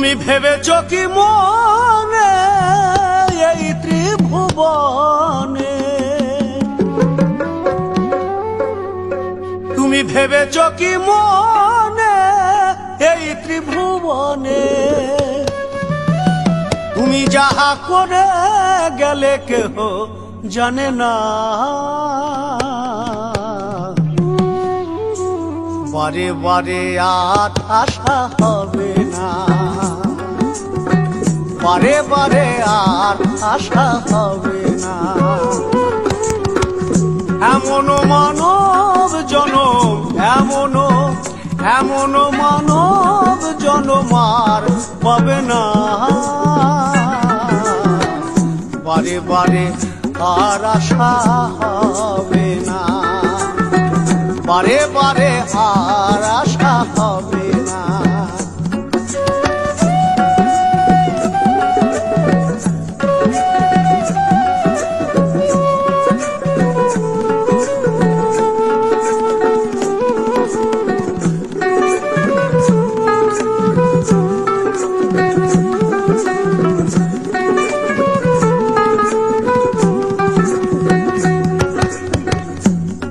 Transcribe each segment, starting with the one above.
তুমি ভেবেছ কি মনে এই ত্রিভুবনে, তুমি ভেবেছ কি মনে এই ত্রিভুবনে, তুমি যাহা করে গেলে কেহ জানে না। বারে বারে আর আশা হবে না, বারে বারে আর আশা হবে না। এমন মানব জনম, এমন মানব জনম আর পাবে না। বারে বারে আর আশা হবে না, বারে বারে আর আশা হবে না।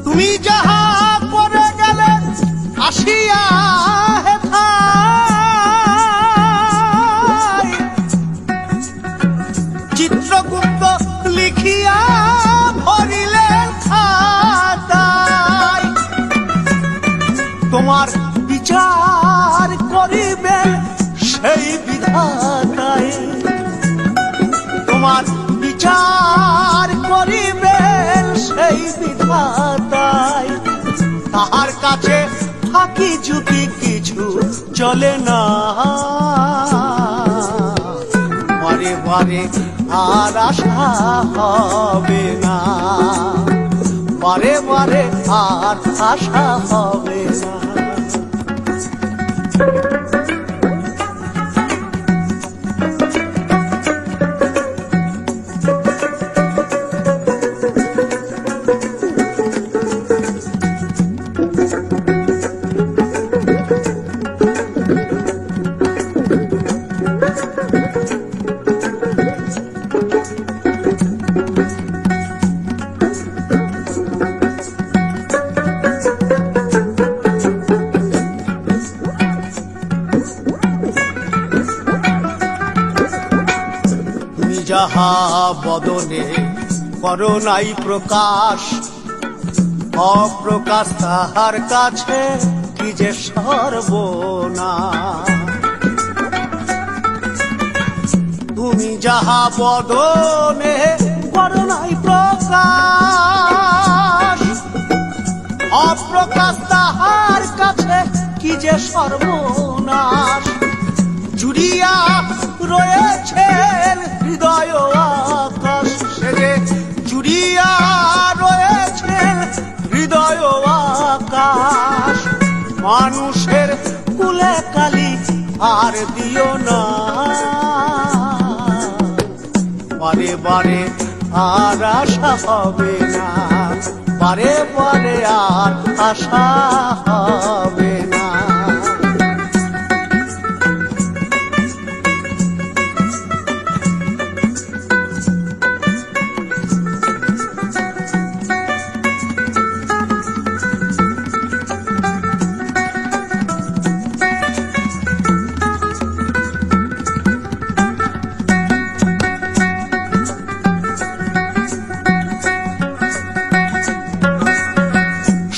তুমি যাহা করে গেলে আসিয়া হেথায়, চিত্রগুপ্ত লিখিয়া ভরিলেন খাতায়। তোমার বিচার করিবেন সেই বিধাতায়, তোমার বিচার করিবেন সেই বিধাতায়। তাহার কাছে ফাঁকি ঝুঁকি কিছু চলে না। বারে বারে আর আশা হবে না, বারে বারে আর আশা হবে না। যাহা বদনে করো নাই প্রকাশ, অপ্রকাশ তাহার কাছে কি যে সর্বনাশ। তুমি যাহা বদনে করো নাই প্রকাশ, অপ্রকাশ তাহার কাছে কি যে সর্বনাশ। জুড়িয়া রয়েছেন হৃদয় আকাশ, সে যে জুড়িয়া রয়েছেন হৃদয় আকাশ। মানুষের কুলে কালি আর দিও না, বারে বারে আর আশা হবে না, বারে বারে আর আশা হবে না।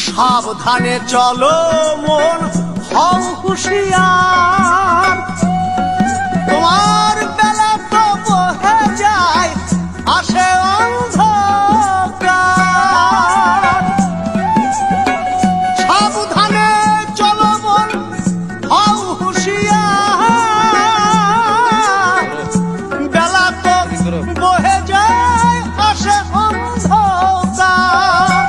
সাবধানে চলো মন, হও হুঁশিয়ার। তোমার বেলা তো বহে যায় আসে অন্ধকার। সাবধানে চলো মন, হও হুঁশিয়ার। বেলা তো বহে যায় আসে অন্ধকার।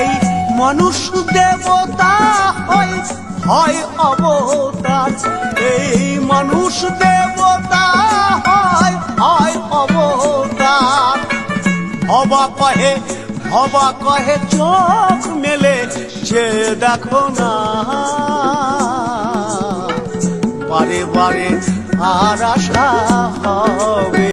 এই মানুষ দেবতা হয় হয় অবতার, এই মানুষ দেবতা হয় হয় অবতার। হবা কহে চোখ মেলে যে দেখো না, বারে বারে আর আশা হবে